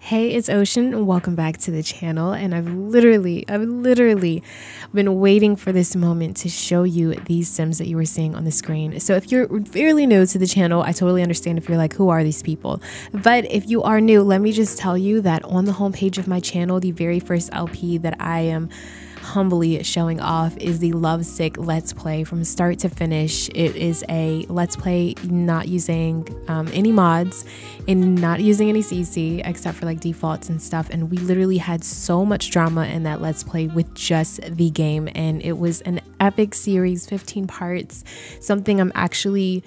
Hey, it's Ocean, and welcome back to the channel. And I've literally been waiting for this moment to show you these Sims that you were seeing on the screen. So if you're fairly new to the channel, I totally understand if you're like, who are these people? But if you are new, let me just tell you that on the homepage of my channel, the very first LP that I am humbly showing off is the Lovesick Let's Play from start to finish. It is a Let's Play not using any mods and not using any CC except for like defaults and stuff, and we literally had so much drama in that Let's Play with just the game, and it was an epic series, 15 parts, something I'm actually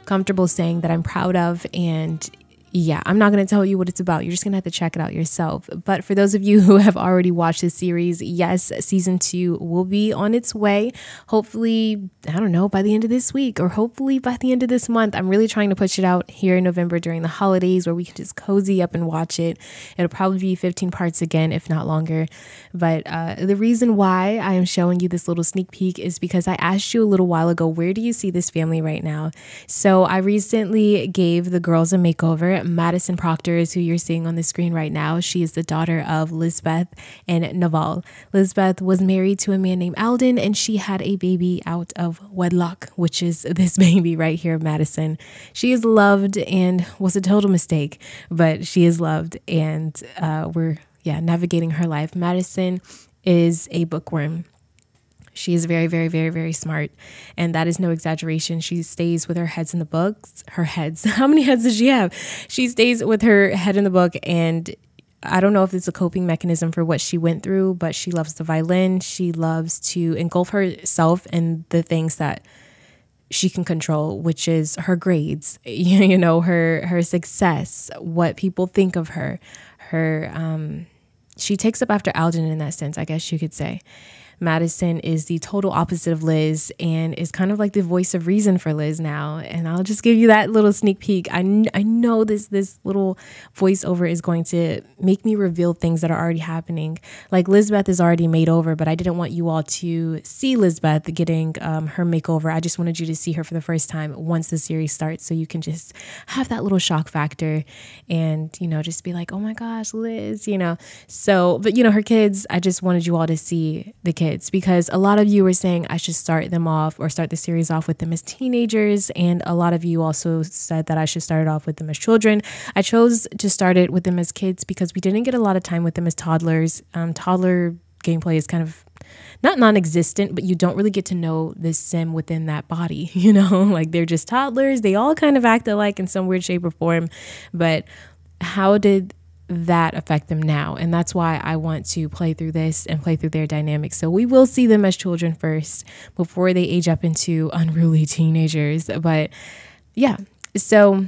comfortable saying that I'm proud of. And yeah, I'm not going to tell you what it's about. You're just going to have to check it out yourself. But for those of you who have already watched this series, yes, season 2 will be on its way. Hopefully, I don't know, by the end of this week, or hopefully by the end of this month. I'm really trying to push it out here in November during the holidays where we can just cozy up and watch it. It'll probably be 15 parts again, if not longer. But the reason why I am showing you this little sneak peek is because I asked you a little while ago, where do you see this family right now? So I recently gave the girls a makeover. Madison Proctor is who you're seeing on the screen right now. She is the daughter of Lisbeth and Naval. Lisbeth was married to a man named Alden, and she had a baby out of wedlock, which is this baby right here, Madison. She is loved and was a total mistake, but she is loved, and we're navigating her life. Madison is a bookworm. She is very smart, and that is no exaggeration. She stays with her heads in the books. Her heads. How many heads does she have? She stays with her head in the book, and I don't know if it's a coping mechanism for what she went through, but she loves the violin. She loves to engulf herself in the things that she can control, which is her grades, you know, her success, what people think of her. She takes up after Alden in that sense, I guess you could say. Madison is the total opposite of Liz and is kind of like the voice of reason for Liz now. And I'll just give you that little sneak peek. I know this little voiceover is going to make me reveal things that are already happening. Like Lisbeth is already made over, but I didn't want you all to see Lisbeth getting her makeover. I just wanted you to see her for the first time once the series starts, so you can just have that little shock factor and, you know, just be like, oh my gosh, Liz, you know. So, but you know, her kids, I just wanted you all to see the kids, because a lot of you were saying I should start them off or start the series off with them as teenagers, and a lot of you also said that I should start it off with them as children. I chose to start it with them as kids because we didn't get a lot of time with them as toddlers. Toddler gameplay is kind of not non-existent, but you don't really get to know this sim within that body, you know, like they're just toddlers. They all kind of act alike in some weird shape or form, but how did that affect them now? And that's why I want to play through this and play through their dynamics. So we will see them as children first before they age up into unruly teenagers. But yeah, so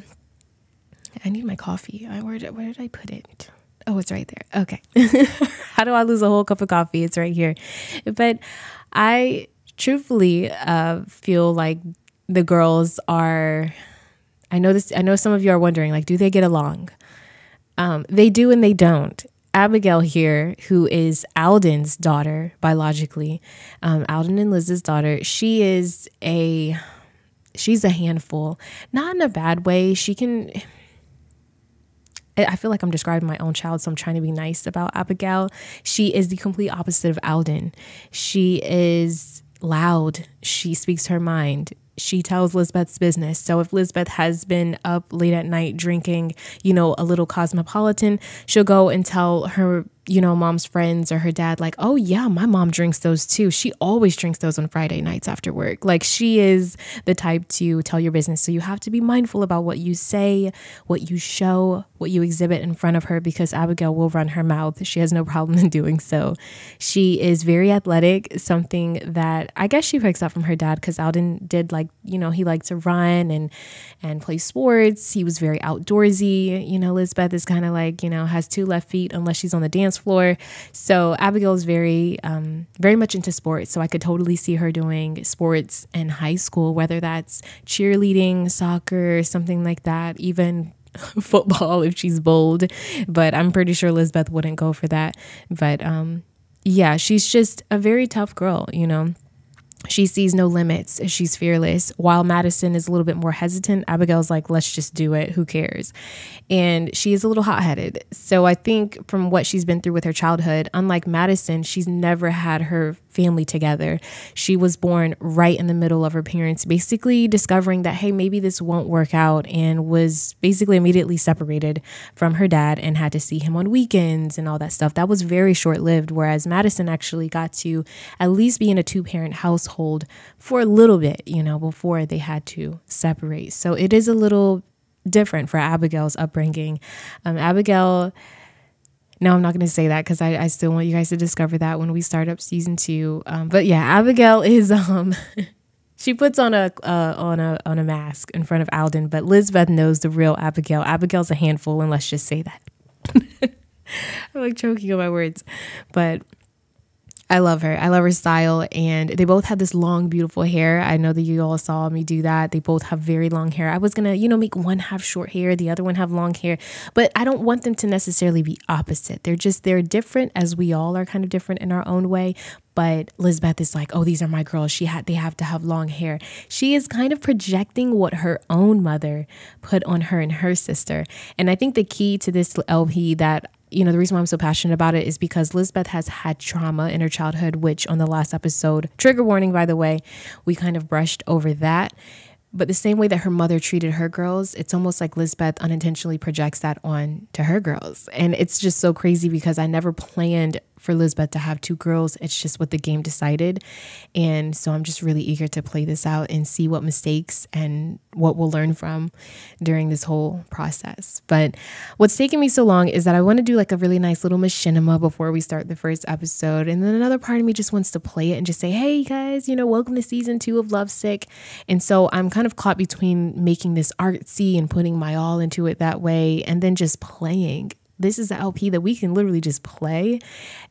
I need my coffee. Where did I put it? Oh, it's right there. Okay. How do I lose a whole cup of coffee? It's right here. But I truthfully feel like the girls are, I know some of you are wondering, like, do they get along? They do and they don't. Abigail here, who is Alden's daughter biologically, Alden and Liz's daughter, she's a handful, not in a bad way. I feel like I'm describing my own child, so I'm trying to be nice about Abigail. She is the complete opposite of Alden. She is loud. She speaks her mind. She tells Lisbeth's business. So if Lisbeth has been up late at night drinking, you know, a little Cosmopolitan, she'll go and tell her, you know, mom's friends or her dad, like, oh yeah, my mom drinks those too. She always drinks those on Friday nights after work. Like, she is the type to tell your business. So you have to be mindful about what you say, what you show, what you exhibit in front of her, because Abigail will run her mouth. She has no problem in doing so. She is very athletic, something that I guess she picks up from her dad, because Alden did, like, you know, he liked to run and play sports. He was very outdoorsy. You know, Lisbeth is kind of like, you know, has 2 left feet unless she's on the dance floor. So Abigail is very much into sports. So I could totally see her doing sports in high school, whether that's cheerleading, soccer, something like that, even football if she's bold. But I'm pretty sure Lisbeth wouldn't go for that. But yeah, she's just a very tough girl, you know. She sees no limits. She's fearless. While Madison is a little bit more hesitant, Abigail's like, let's just do it. Who cares? And she is a little hot-headed. So I think from what she's been through with her childhood, unlike Madison, she's never had her family together. She was born right in the middle of her parents basically discovering that, hey, maybe this won't work out, and was basically immediately separated from her dad and had to see him on weekends and all that stuff. That was very short-lived, whereas Madison actually got to at least be in a two-parent household for a little bit, before they had to separate. So it is a little different for Abigail's upbringing. Abigail, no, I'm not going to say that because I still want you guys to discover that when we start up season 2. But yeah, Abigail is she puts on a mask in front of Alden, but Lizbeth knows the real Abigail. Abigail's a handful, and let's just say that. I'm like choking on my words, but I love her. I love her style. And they both have this long, beautiful hair. I know that you all saw me do that. They both have very long hair. I was going to, make one have short hair, the other one have long hair. But I don't want them to necessarily be opposite. They're different, as we all are kind of different in our own way. But Lizbeth is like, oh, these are my girls. They have to have long hair. She is kind of projecting what her own mother put on her and her sister. And I think the key to this LP that the reason why I'm so passionate about it is because Lizbeth has had trauma in her childhood, which on the last episode, trigger warning, by the way, we kind of brushed over that. But the same way that her mother treated her girls, it's almost like Lizbeth unintentionally projects that on to her girls. And it's just so crazy because I never planned for Lizbeth to have 2 girls. It's just what the game decided. And so I'm just really eager to play this out and see what mistakes and what we'll learn from during this whole process. But what's taking me so long is that I want to do like a really nice little machinima before we start the first episode. And then another part of me just wants to play it and just say, hey guys, welcome to season 2 of Lovesick. And so I'm kind of caught between making this artsy and putting my all into it that way, and then just playing. This is the LP that we can literally just play.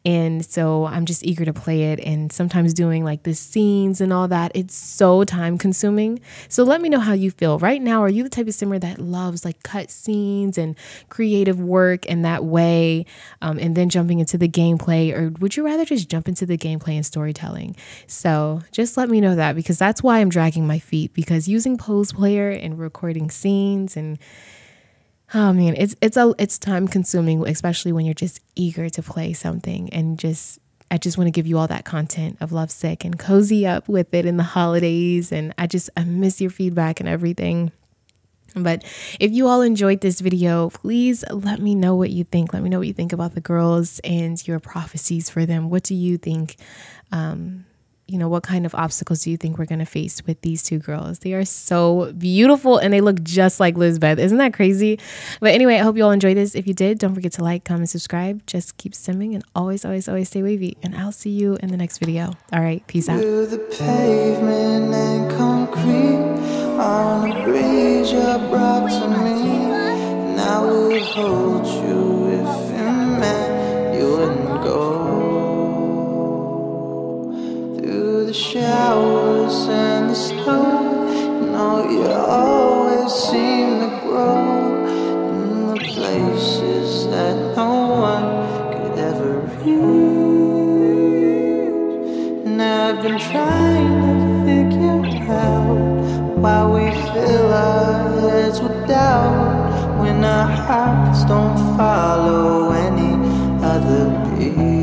And so I'm just eager to play it. And sometimes doing like the scenes and all that, it's so time consuming. So let me know how you feel right now. Are you the type of simmer that loves like cut scenes and creative work in that way, and then jumping into the gameplay? Or would you rather just jump into the gameplay and storytelling? So just let me know that, because that's why I'm dragging my feet, because using Pose Player and recording scenes and oh man, it's time consuming, especially when you're just eager to play something, and I just want to give you all that content of Lovesick and cozy up with it in the holidays. And I miss your feedback and everything. But if you all enjoyed this video, please let me know what you think. Let me know what you think about the girls and your prophecies for them. What do you think? What kind of obstacles do you think we're going to face with these 2 girls? They are so beautiful and they look just like Lizbeth. Isn't that crazy? But anyway, I hope you all enjoyed this. If you did, don't forget to like, comment, subscribe. Just keep simming and always, always, always stay wavy. And I'll see you in the next video. All right, peace out. Through the pavement and concrete, on a bridge you brought to me, and I would hold you if it meant you wouldn't go. The showers and the snow, you always seem to grow in the places that no one could ever reach. And I've been trying to figure out why we fill our heads with doubt when our hearts don't follow any other beat.